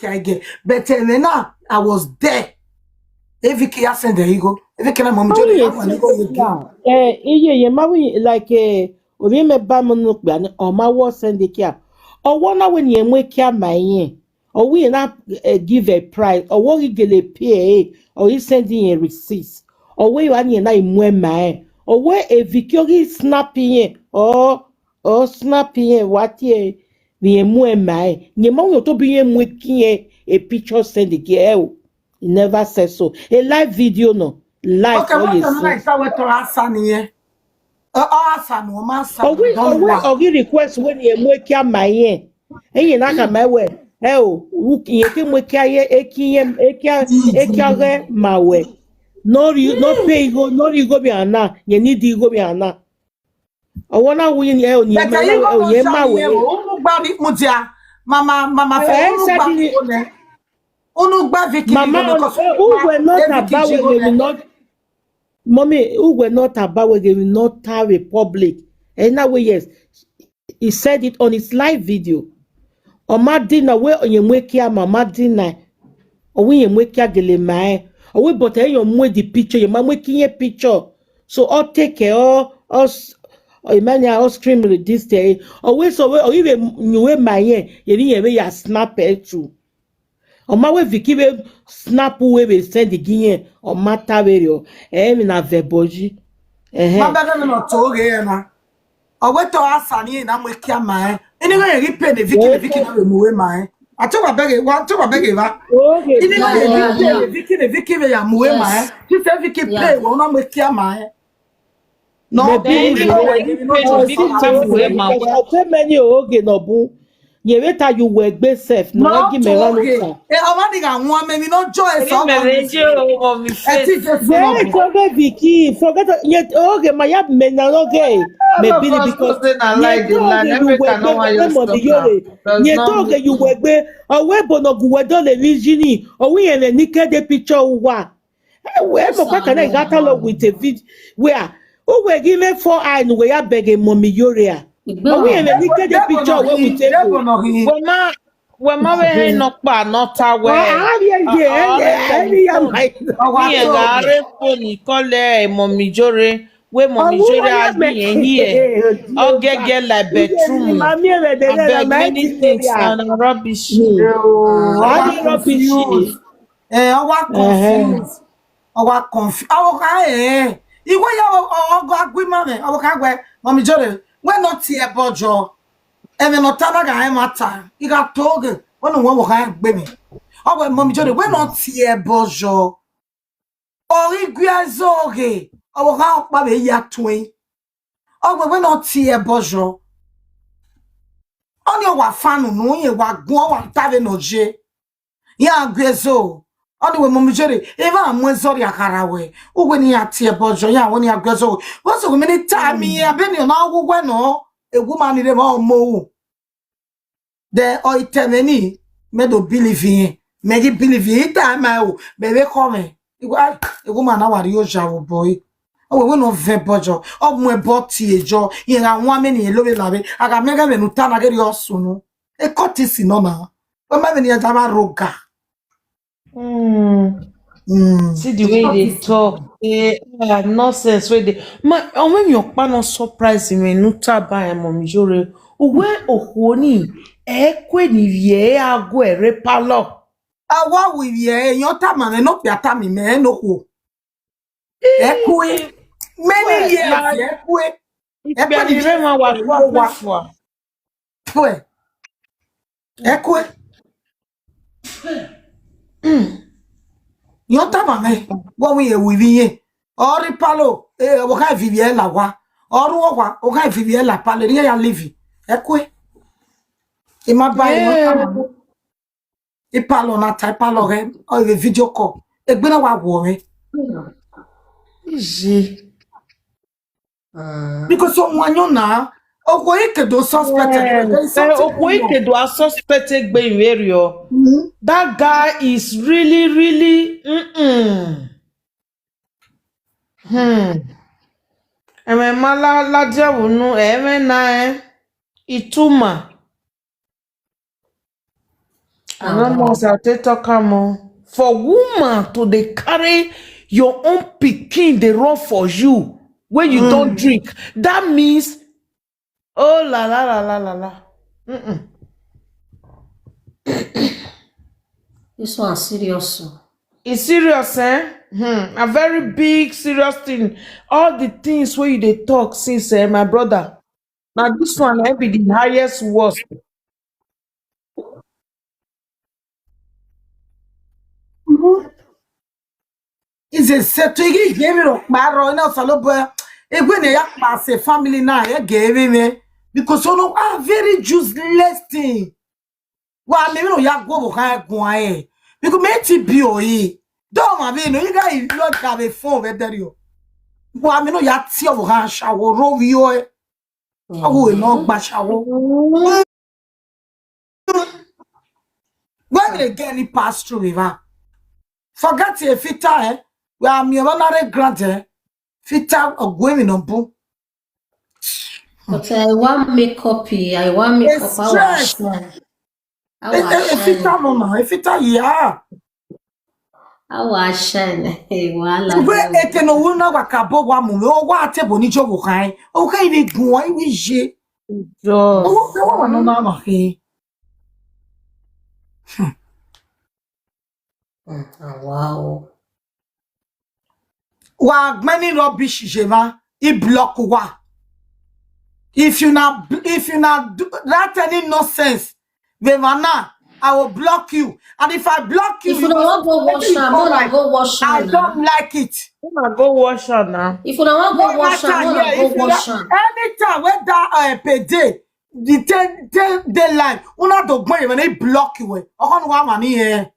again. But then I was there. Every key I send there you go. Every key I'm How Jody, you I'm gonna go again. iye mawi obi me ba mo no gba ni o ma wo send the care. O wo na we ni enwe care my yen. O we na give a price. O wo gele pay or he sending a receipt. O we wa ni na imwe my. O we e victory snapping or snapping what ye ni emwe my. Ni ma we to bi emwe kin a picture send the girl. He never said so. A live video no. Live Okay, all what you am see. I to Hassan here? Hassan, no master, don't lie. Ogi request when you make your my yen. And you knock a my way. Oh, you can make your ekia my way. No, you not pay go, no, you go be ana. You need to go be ana. I wanna win you, you But you go to my way. Unu Babi Mutia, Mama, Unu Babi, Mama, who were not about when they will not. Mommy, who were not about when they will not have a public. And now, yes, he said it on his live video. Omadina we onyemwekia mamadina owe yemwekia gele mae owe but e yon mwe the picture your mama kinye picture so all take care all us Emmanuel all stream this day owe so we owe nywe mae yeri yewe ya snap etu oma we Vicky we snap we send the ginye o mata we o mi na veboji Mama no to ge na. Owe to Hassan here na mwekia mae. Anyway, you pay the Vicky na remove my. I told my beg one to my beg. Anyway, the Vicky we am move my. She said Vicky play one na mwekia mae. No, many oge no bu. Ye weta you work be safe. No give me run. Eh, I want me no joy so. Yeah, forget Vicky. Forget yet oge my yab me na okay. Maybe because you talk you work be away bono guwedo le vigini. Or we en naked the picture wa. Where mo can I got along with a vid where who were given 4 eye and we are begging mommy Yoria. But we have a naked picture where we take when my not bad, not aware. Mommy Jore, where mommy Jore has been here. I'll get like bedroom. I beg many things and rubbish. I was confused. Iwo ya ogo agwimame awokagwe mami jore when not here bojo eme no tana ga mata iga toge wonu won wo kan gbe mi owo mami jore when not here bojo ori guazoge owo kan pa be ya twin owo when not here bojo oni wa fanu nu yin wa gun wa tave noje ya guezo Anyway, Mommy Jerry, Eva, I'm sorry, Akarawe. Who when you are tear bojo, ya when you are go. What's so many time me? I've been you now. Who went no? A woman in the mo. The oitemeni, medo believe in, Maggie believe in time. Baby, come. A woman, our usual boy. Oh, we no ve bojo. Oh, my body, Joe. You are 1 minute, love it. I got mega men who turn again your soon. A cottis in honor. But my many roga. See the way they talk, nonsense. Way they, when your partner surprising me, no taba mommy Jore. Uwe ohoni, ni vie ago repalo. Awa we ye yon tama no piata mi me no ho. Ekwe many years ekwe. Ekwe ni rema wa. Pwe. Ekwe. Yon tama me wo we ye ori palo wo ka vivie la wa oru wa o ka vivie la palo ni ya live ekwe e ma ba e palo na type palo re o video call e gbe na wa wo re because someone you na Okoikedo suspected by Verio. That guy is really Eme mala la diawunu eme na ituma. I don't know as I take talk am o. For woman to dey carry your own pikin dey run for you when you don't drink, that means oh la la la la la la. This one serious. It's serious, eh? A very big serious thing. All the things where you dey talk since, my brother. Now this one, be the highest worst. Is a set to give it Maro and also when they pass a family now, gave me because you know very useless thing. Well, maybe no ya go behind because make it be don't have no you guys not have a phone with you. Well, I mean no ya see of hand shower roll you. Oh, no bashawo. When they get any pass through river. Forget a fita, we are me honorary grant, fita of women on boom. But I want make copy. I want make up our shine. A fita mama, a fita yeah. Our shine. Hey, wala. Where a can no one of a cabo one move, or what a bonicho will hang. Okay, they go, I wish ye. Oh, no, no, no, he. Wow. Wa many rubbish jema, he block wa. If you not do that any nonsense, Vemana, I will block you. And if I block you, If you don't want go wash her, I go wash her. I don't like it. Go wash her now. If you don't want go wash her, I go wash her. Anytime when that per day, the 10 day line, una do money when they block you. On one money here.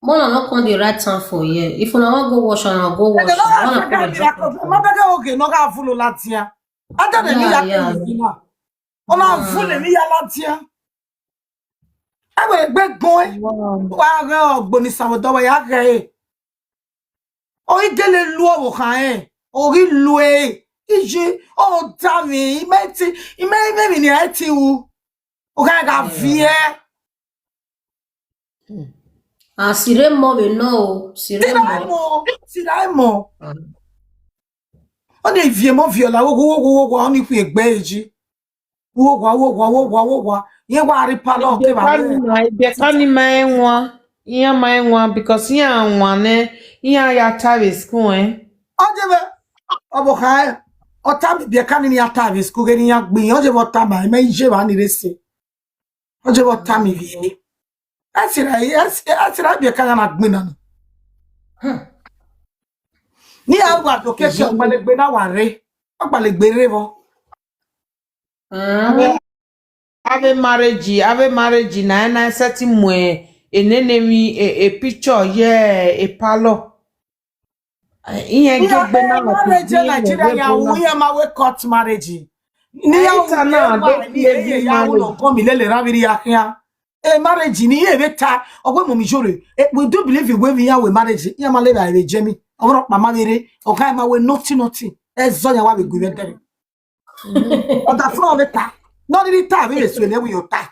Mona not come the right time for you. If you don't want go wash her, I'll go wash her. My bega okay, no ga full latia. I don't know. Ona full me ya latia. I will beg boy. Wa ga ogboni sawo do ya ge. O igele lu o kan o ri lu ije o ta mi me ni ati wu. O ga vie. Ah, sire mo we know. Sire mo. Siraimo. On est viement viola wo on iku egbe eji. Wo. Ye wa ri palo ke ba. Be can my one because ya Travis school, eh? Ojebe obo kai o ta bi kan ni ata bi school ni ya gbin ojebe o ta ba me je ba ni rese. Ojebe o ta mi vi. Asira bi kan na gbin na. Ni agba to ke se ogbalegbe na wa re. Ogbalegbe re bo. Ave marriage na setting mwe enenemi a picture a palo. Iye gegbe na marriage Nigeria ya we ma we court marriage. Ni ya na de ya wo ko mi lele raviri ya. Marriage ni ye beta ogwe mo mi jore. We do believe in we ya we marriage. Ya ma leba e jemi. Oro mama mere o kai ma we nothing. Ezo ya wa be gwe dere. O da fro beta. Not the time we swing we your time.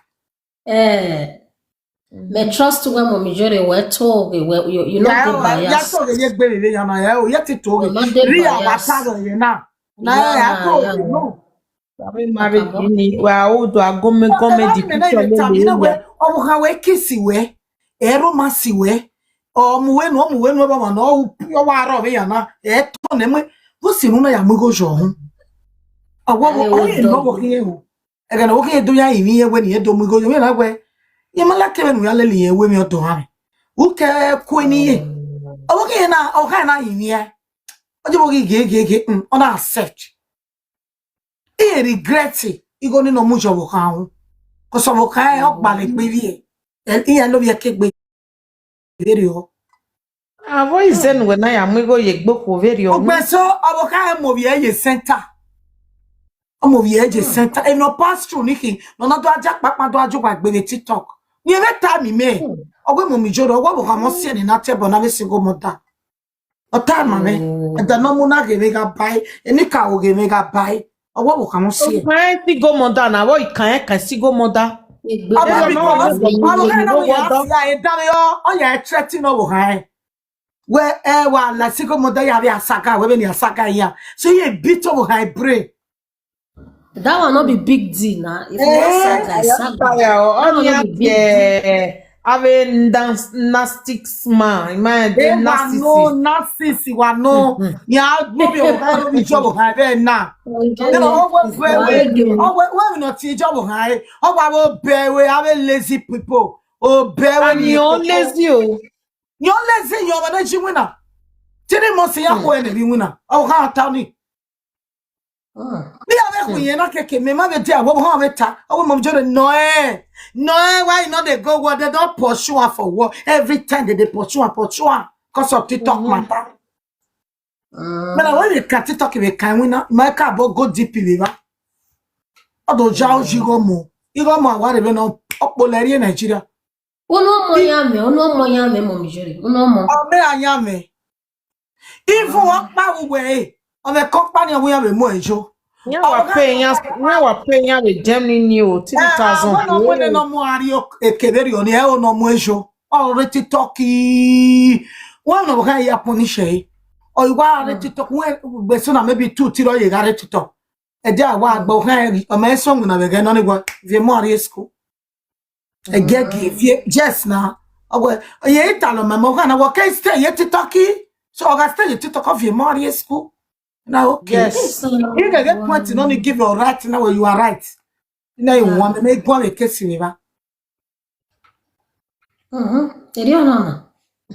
Me trust when mommy Jerry we talk you know the bias. Ya so ye gbe le ya na ya o ye ti to ri abata ye na. Na ya to no. Ave marriage ni wa o do agome di picture le. O ha we kisi we. Ero ma si we. O mu we no ba na o wa ro be ya na. E to ne me. Wo si nu na ya mu go jo ho. Awo o ye no wo ki ho. Ega no ke do ya imi ye we ni do mu go yo na we ye mala ke nu ya le ye we mi o do ha u ke ku ni ye o ke na o ka na imi ye o je bo ge o na accept e regret e go ni no mu jo bo kan hu ko so bo kan o gba le pe bi e ye lo bi ke gbe veri o avo izen we na ya mu go ye gbo ko veri o gbe so o ka mo bi ye center omo bi eje center e no pass through niki no na do aja papa do ajo gba gbe TikTok ni e beta mi me ogwe mo mi joro ogwo bo ka mo se ni na tebo na be single mother o ta ma me e da no mu na ge me ga buy e ni ka o ge me ga buy ogwo bo ka mo se kan ti go mother na wo ikan e kan si go mother Igbe Aba Maybe ba I'm because not aba you kana know we what ask dog? ya e dame yo o ya threaten o ha. Where wa la siko mo da ya be asaka we be ni asaka ya. So ye beat o ha pray. that one not be big deal now. If you want Eh, saga, I it's am saga. tired. That one Only not at be big deal. having dance gymnastics man. Man, the e wa no narcissist. na sisi wa no. Ya mo bi o ha no bi job ha be na. You know, always pray with. Always when we not teach job ha. Always pray with have lazy people. Oh, bear when And you you're lazy. Oh. you're lazy, you're managing winner. Tiri mo se ya ko e na bi winner. Oh, ha ta ni. Ni ave ku yen na keke me ma be dia wo ha be ta. Oh, mom jore no eh. No eh, why you not they go what they don't pursue her for what? Every time they pursue her because of TikTok matter. But when you can TikTok we can winner, my car go deep we ba. Odo jao jigo mo. Igo mo wa re be no opolari Nigeria. Uno mo yame, mom juri. Uno mo. O me anya me. Even what pa we o me company we have mo ejo. Yeah, we're paying ya with Germany new 3,000. When no when no mo ari o ekeberi oni e o no mo ejo. Already TikTok one no ga ya ponishe. O iwa ari TikTok when be so na maybe 2-3 ye ga TikTok. E dia wa agba o ga o me so na be ga no ni gwa vie mo ari school. E get give just na. Ogo ye italo me mo ga na wo kai stay ye TikTok. So I stay ye TikTok of vie mo ari school. Now okay. Yes. You can get point in only give your right now where you are right. You know you want to make go a case in river. Eri ona na.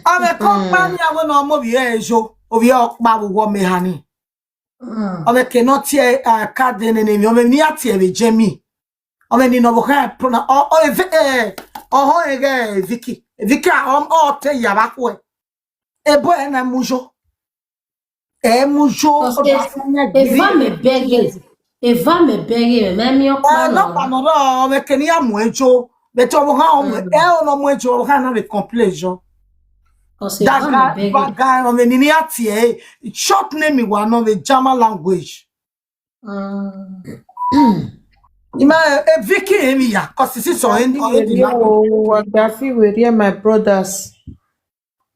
I'm a company I will not move here, Joe. Of your babu woman, honey. I cannot hear a card in the name of near TV, Jamie. I mean, you know, prona Vicky. Vicky, all tell you about way. A boy and a mujo. A mujo. Eva me bege, me mi No, okpa no. no, me kenya muejo. But over how no muejo, how the completion. Cause That Eva me guy, bege. on the Niniati, short name one of the German language. Ima a Vicky Emia, cause this is so in Wagafi with here, my brothers.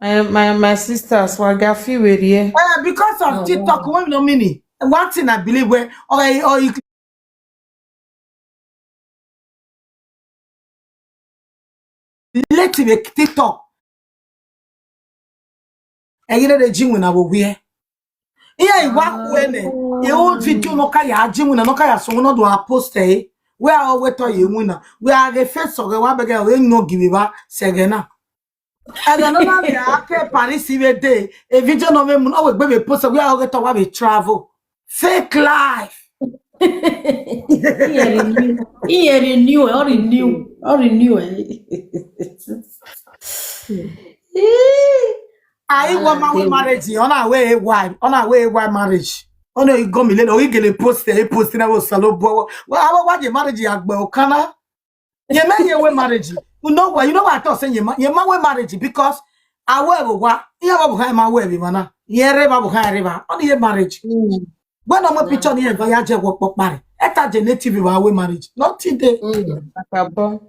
My sisters, Wagafi with here. because of Oh, TikTok, wow. one no mini. And one thing I believe where or you let me TikTok. And you know the gym when I will wear. Yeah, what when you old video no kaya gym when no kaya so no do a post where I wait to you winner. We are the first of the one beggar we no give back segena. And another day, I Paris day. A video no me no we baby post we are to we travel. Fake life. He renew, or renew. I want my marriage on our way why marriage. Oh no, you go me later. We get a post na was salo bo. Well, I want your marriage agba okana. Ye man ye we marriage. You know what I thought saying ye man we marriage because I will what ya babu ha ma we bi mana. Ye re babu ha re ba. On ye marriage. When I'm a picture here go ya je wo pop marry. Eta je native we marriage. Not today. Akabo.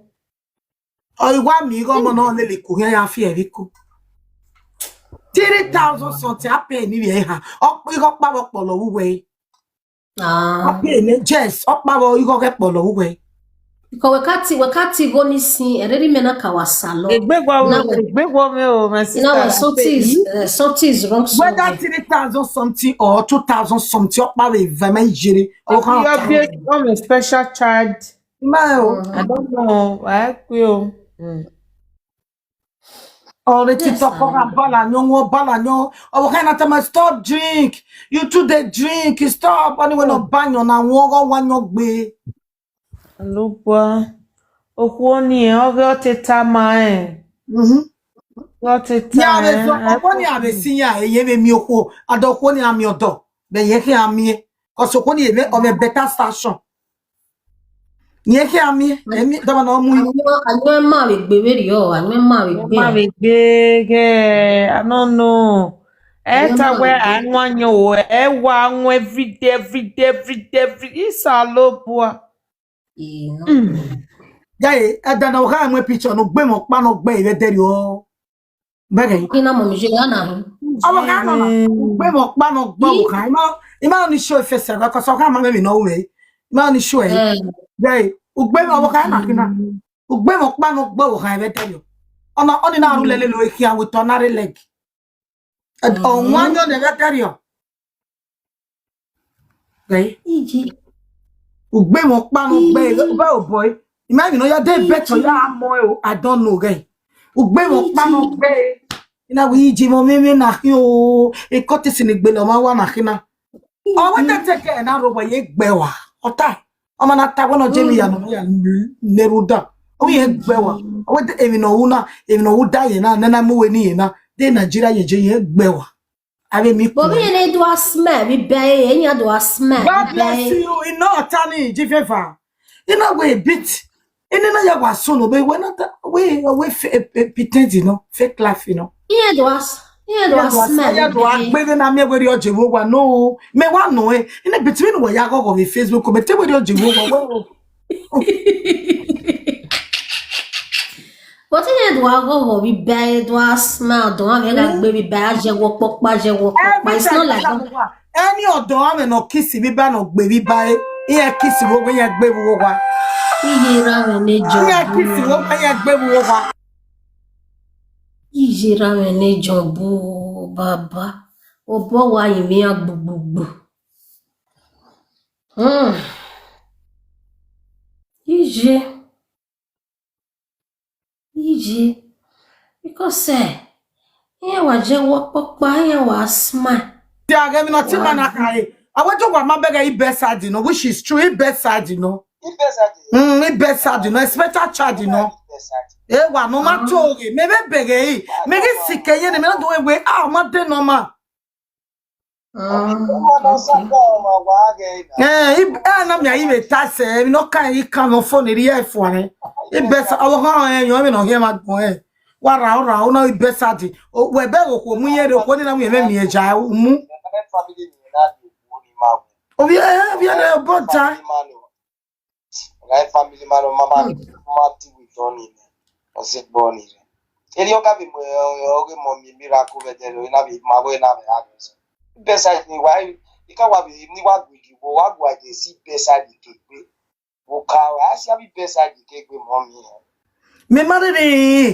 Oh, you want me go mo no le ku here ya fi e ku. 3,000 something I pay ni we ha. You got power polo we. I pay ni just up power you go get polo we. Because wakati go ni sin, ereri mena kawasalo. Egbegwa me o, my sister. Now something is wrong Whether somewhere. 3,000 something or 2,000 something up power very jiri. You are become a special child. I don't know. I will. Or the TikTok bala nyo. Oh, kind of time stop drink. You too they drink. Stop. Anyway, no ban on and one your be. Lupwa. Okwoni, oge oteta ma Oteta. Yeah, there's one you have a senior. Ye me okwo. Adokwo ni ami odo. Be ye ki ami. Cause okwo ni of a better station. Ye ki ami. Emi da na mu. Anwe ma we gbe we yo, anwe ma we Ma gbe. be big. I don't know. Eta where anwanyo ewa anwa every day. It's a lopwa. Jaye, adana oka mwe picture no gbe mo pa no gbe ire deri o. Bege. Ina mommy je yana. Awo ka no na. Gbe mo pa no gbe o kan. Ima ni show face ga ko so ka ma me no we. Ima ni show e. Jaye, ugbe mo awo ka na kina. Ugbe mo pa no gbe o kan ire deri o. Ona oni na ru lele lo e kia with onare leg. On one yo ne deri o. Jaye. Iji. Ugbe mo pa no gbe o boy. Imagine no ya dey better ya mo I don't know guy. Ugbe mo pa no gbe. Ina we iji mo me na yo e kote si ni gbe lo ma wa na kina. O we take na ro ye gbe wa. Ota. O ma na ta wono je mi ya no ya neruda. O ye gbe wa. O we emi no uda ye na na mo we ni ye na. De Nigeria ye je ye gbe wa. Ave mi But we need to smell. We buy. Any do smell. God bless you. You know tani jifefa. You know we bit. And then I was so no, but we're not we pretend, you know, fake laugh, you know. Yeah, do smell. Yeah, do I better than me with your Jehovah? No, me one no, in the between where you go on Facebook, but tell with your Jehovah. But in do go we buy do smell. Do have like baby buy je work pok pa je work. But it's not like that. Any of them no kiss me, but no baby buy. Here kiss you when you baby over. Ijira wene jobu baba obo wa yimi agbugbu ije because here wa je wo popa here wa smile they are giving us I want to go my beggar best side, you know, which is true, best side, you know. Best side, you know, special charge, you know. Eh, wa no ma toge, maybe beggar, maybe sick, you know, do away. Ah, my day no ma. Na me ayi me tase, no kan yi kan no phone ri e fo ne. E best awo han yo me no hear ma gbon e. Wa ra no best side. O we be ko mu ye re ko ni na mu ye me mi eja mu. Oh yeah, yeah, about time. Right family man, mama, mati we done in. Was it born in? Elioka be mommy miracle vedero in a bit, my way now. Beside me, why you can't have ni what we do, what why they see beside the cake. Woka, I see be beside the cake with mommy. Me mother, we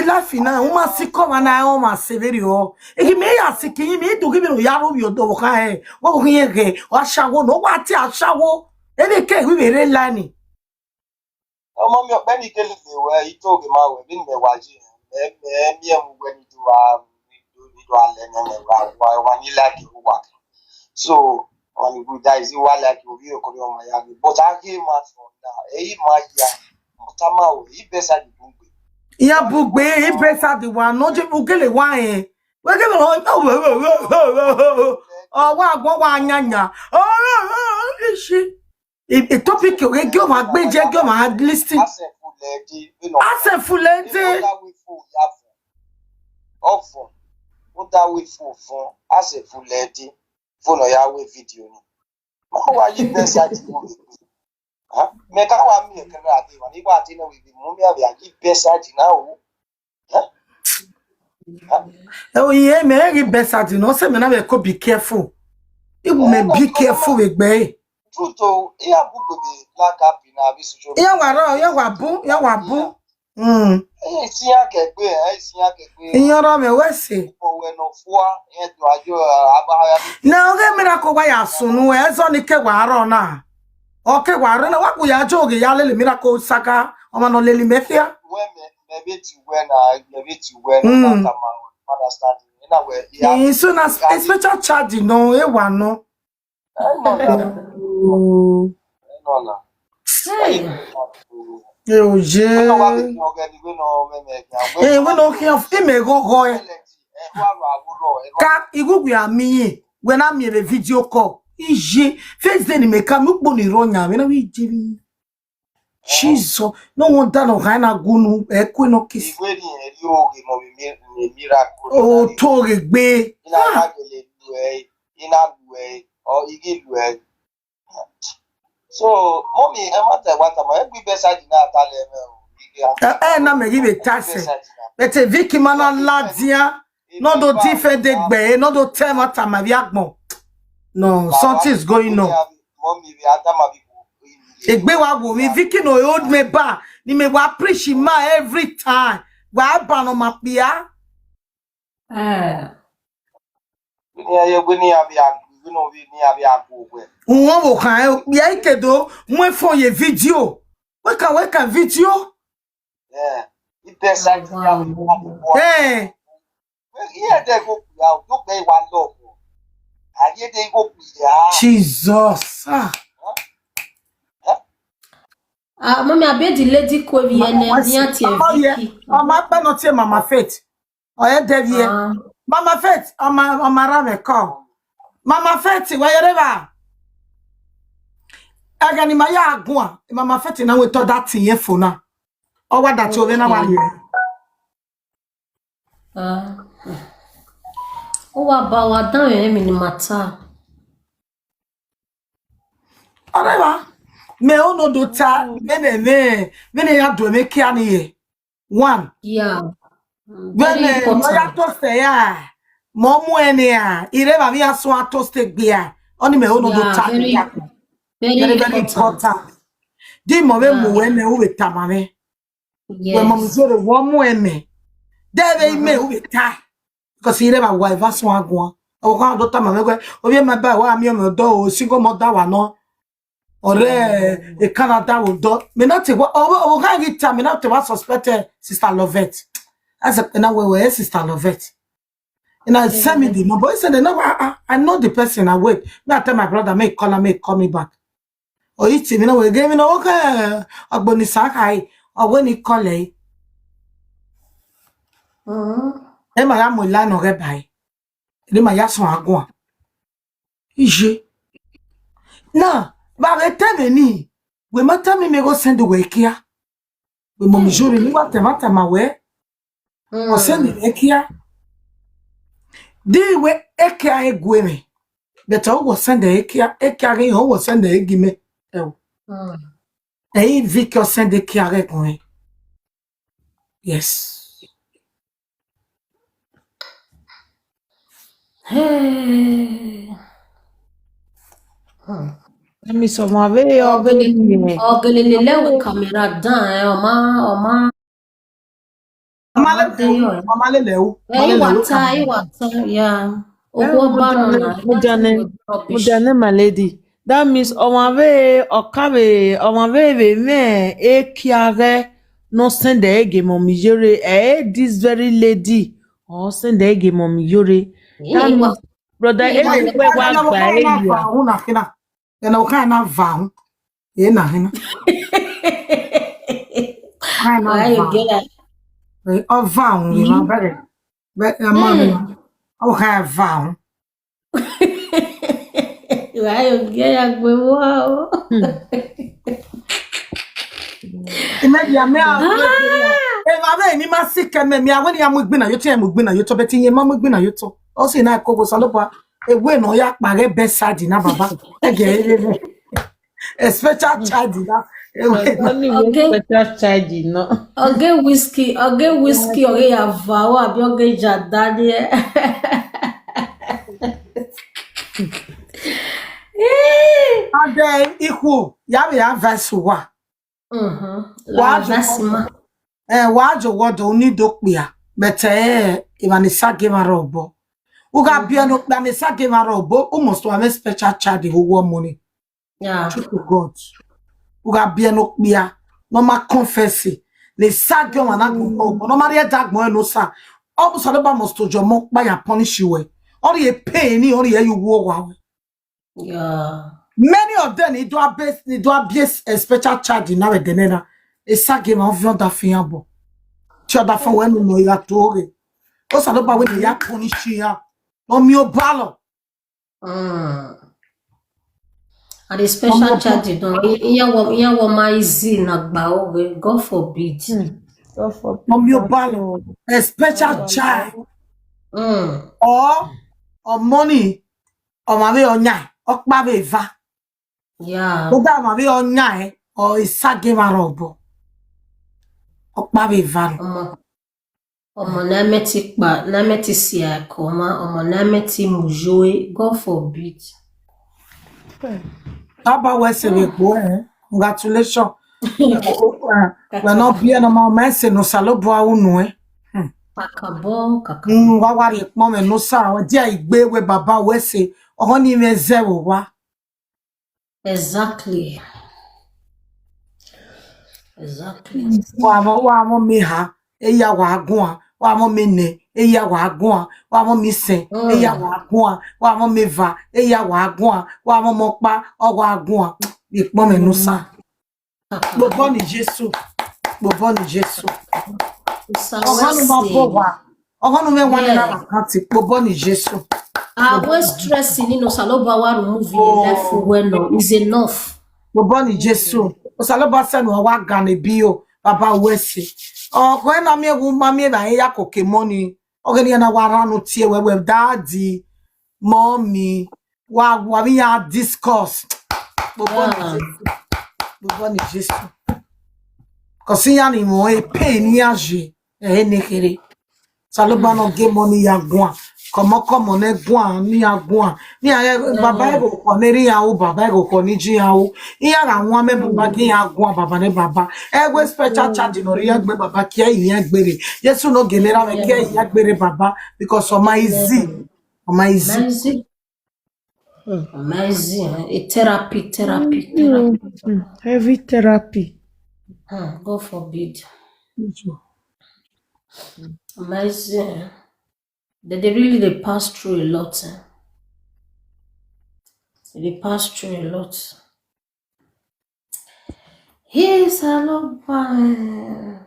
laughing now. Uma si come na uma severio. E me ya si kin me do give me yaro yo do ka e. Wo kin ye ke wa shawo no wa ti ashawo. E be ke we be lani. Oh mommy, when you tell me where you talk about we been me waji. Me am when you do when you like you work. So when you die, you like you come on my but I came out from now. Eh my ya. Mutama he besa di bugbe. Ya bugbe he besa di wa no je ugele wa e. We ke oh wa gbo wa nyanya. Oh ishi. E topic we go ma gbe je go ma listing. Asefulede. Ofo. Uta we fun asefulede. Phone ya we video ni. Ma wa yi besa di bugbe. Me ka wa mi ke ra ti wa ni wa ti na we bi mu mi abi aki besa di na o. Oh yeah, me ri besa di no se me na we ko be careful. You may be careful with me. True to ya bu be black happy na bi social. Ya wa bu. Si ya ke gbe, si ya ke gbe. Iyan ro me we se. O we no fua, e do ajo aba. Na oge miracle wa ya sunu e zo ni ke wa ro na. Okay, why? Na waku ya jogi ya lele miracle saka. Oma no lele mefia. Maybe to when understand. In a way, so na special charge no e wa no. No. E oje. We no here e me go e. Ka igugu ya mi we na mi be video call. Ije face day ni me ka mi gbo ni ronya we na we jiri. Jesus, no one done no kind of gunu e ku no kiss. Oh, tori gbe. Ina lu e or igi lu e. So, mommy, I'm not a what am I? Be beside na me give tase. But a Vicky mana ladia, no do different de gbe, no do tell what am I agbon. No, something is going on. Mommy, we are dama people. Egbe wa wo mi Vicky no hold me back. Ni me wa preach ma every time. Wa ba no ma pia. We ni abi you know we ni abi agbo. Won wo kan ya ikedo, mo fo ye video. We can video. Yeah. It beside Eh, here they go out, look they one love. And here they go Jesus. Ah. Mommy, I bet the lady could be an Vicky. Oh, my penalty, Mama Faith. Oh, yeah, Debbie. Mama Faith, on my rame call. Mama Faith, wherever. Agani Maya Gua, Mama Faith, and I will talk that to you for now. Oh, what that you then one year. Oh, about down in matter. Whatever. Me ono do ta, mene ya do me kiani. One. Yeah. When ya toast ya. Momu ene ya. Ire ba mi aso toast gbia. Oni me ono do ta. Very important. Di mo be mu ene u beta mame. When mom zore wo mu ene. Debe me u beta. Because ire ba wa va so agwa. O kan do ta mame gwe. Obi ma ba wa mi o me do o single mother wa no. Ore e Canada will do. Me not take what o kan get time me not to suspect Sister Lovette. As a na we Sister Lovette. And I send me the number. He said, no, I know the person. I wait. Me I tell my brother, make call me back. Or it's me no we give me no okay. Agboni sakai or when he call e. E ma ya mo la no re bai. E ma ya so agwa. Ije. Na, ba re teme ni. We mata me go send we kia. We mo mi jori ni wa temata ma we. O send we kia. Di we ekia egwe me. But I was send the ekia re ho was send the egime. E Vicky send the kia re kon. Yes. Hey. Mi so ma ve o ve ni. Ogelele we camera down, oma. Mama le lewu. Iwata, yeah. Mujane my lady. That means omave me e kiare no send the ege momi yore this very lady or send the ege momi yore. That means brother everywhere wa gba area. Una kina. Ena uka na va. E na hina. O va un ma bere. Be ma o ha va. Vai get a wow. Imedia me a. E ma be ni ma sika me me a when ya mo gbina yo to ya mo gbina yo to beti yen ma mo gbina yo to. O si na ko go salopa ewe no ya pare be sadi na baba. Ege special charge na. Special charge no. Oge whiskey, oge ya va o abi oge jadani. Ade iku ya be advice wa. Wa vasima. Wa jo wodo ni dokpia. But Imani sage marobo. Uga bia no na me sage marobo almost to a special charge who want money. Yeah. To God. Uga bia no bia no ma confess. Le sage wana go no maria dag mo no sa. Almost all must to jomo by punish you. Or ye pay ni or ye you wo. Yeah. Many of them they do a special charge now with the nena. A sage ma vient da fiambo. Tu da fa when no ya tore. O sa do ba when ya punish ya. No mi obalo. And the special charge don iya wo ma easy na gba o God forbid. God forbid. No mi obalo. A special charge. Or money or ma be onya. Okpa be va. Yeah. Oga ma be onya o isage marobo. Okpa be van. Omo na meti si akoma, omo na meti mujoe, God forbid. Aba wese we go Congratulations. We're not being a mess no salobo unu Kakabo. Wa wari pon me no sa o dia igbe we baba wese ohoni me zero wa. Exactly. Wa mo mi ha eya wa agun wa mo mi ne eya wa agun wa mo mi sen eya wa agun wa mo mi va eya wa agun wa mo mo pa owo agun ipon me no sa gbogbo ni Jesu ohonu ma bo wa ohonu me wa na account gbogbo ni Jesu When stressing nínú saloba wa remove your left well is enough. gbogbo ni Jesu o saloba se no wa gan bi o baba wese ko na mi ewu ma mi ba ya koke money ogeni na wa ranu tie we daddy mommy wa mi ya discuss gbogbo ni Jesu ko si ya ni mo e pay ni age ne kere saloba no ge money ya gwan komo ne gwan ni agwan ni baba e ko ne ri yawo baba e ko ni ji yawo iya ra won me baba ki agwan baba ne baba we special charge no ri agbe baba ki eyin agbere Yesu no general me ki eyin agbere baba because of my easy Amazing. A therapy. Heavy therapy. God forbid. Amazing. They really pass through a lot. They pass through a lot. Yes, I love fine.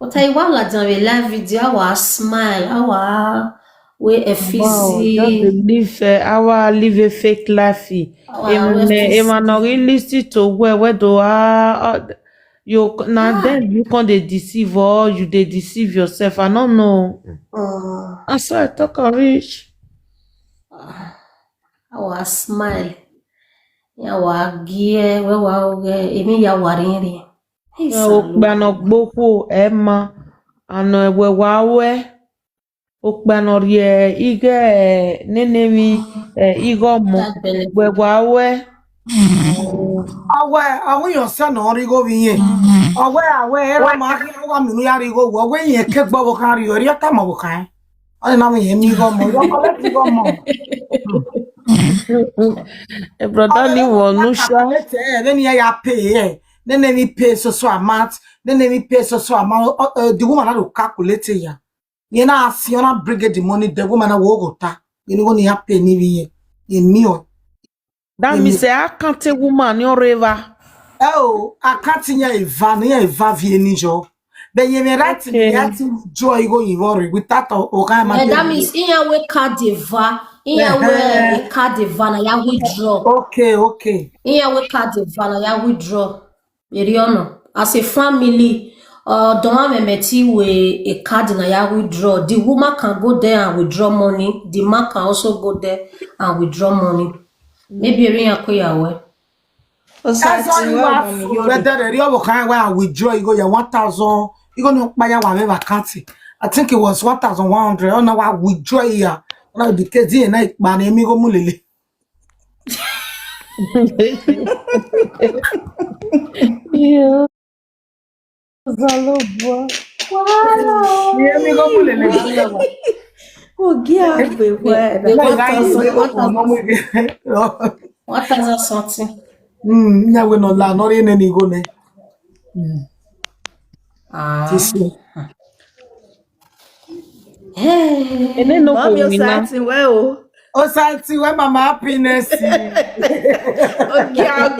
But I want like dans live video, I was smile, I was we a Wow, just live a fake life. Not really to where do you now then you can they deceive or you they deceive yourself. I don't know. I saw I talk rich. I was smile. Ya wa gie we wa oge emi ya wariri. Okpano gboko ema ano ewe wawe okpano rie ige nenemi igomo we wawe awe yo se no ri go bi yen awe era ma ki wa mi ya ri go wo we yen ke gbo wo kan ri ori ta mo wo kan ani na mo yen mi go mo yo collect go mo brother ni wonu sha then ya pay then me pay so amount then me pay so amount the woman that will calculate ya you na ask you na bring the money the woman na wo go ta you know ni pay ni bi yen me o that means I can't take woman your river I can't nya eva vie ni jo but you me right joy go you worry without that means in your way card deva in your way card deva na ya withdraw. Okay in your way card deva na ya withdraw eriono as a family don't have meti we a card na ya withdraw. The woman can go there and withdraw money, the man can also go there and withdraw money. Maybe ring akoyawe. that's all you have whether the real kind where I withdraw you go your 1,000 you go no buy whatever account I think it was 1,100 oh now I withdraw here now the case here na ipa na emi go mulele yeah Zaloba Wow. emi go mulele Ogia be where 1,000 something. nya we no la no re ni go ne Hey. ene no Mom, you're wina starting well. o santi we mama happiness Okay, I'll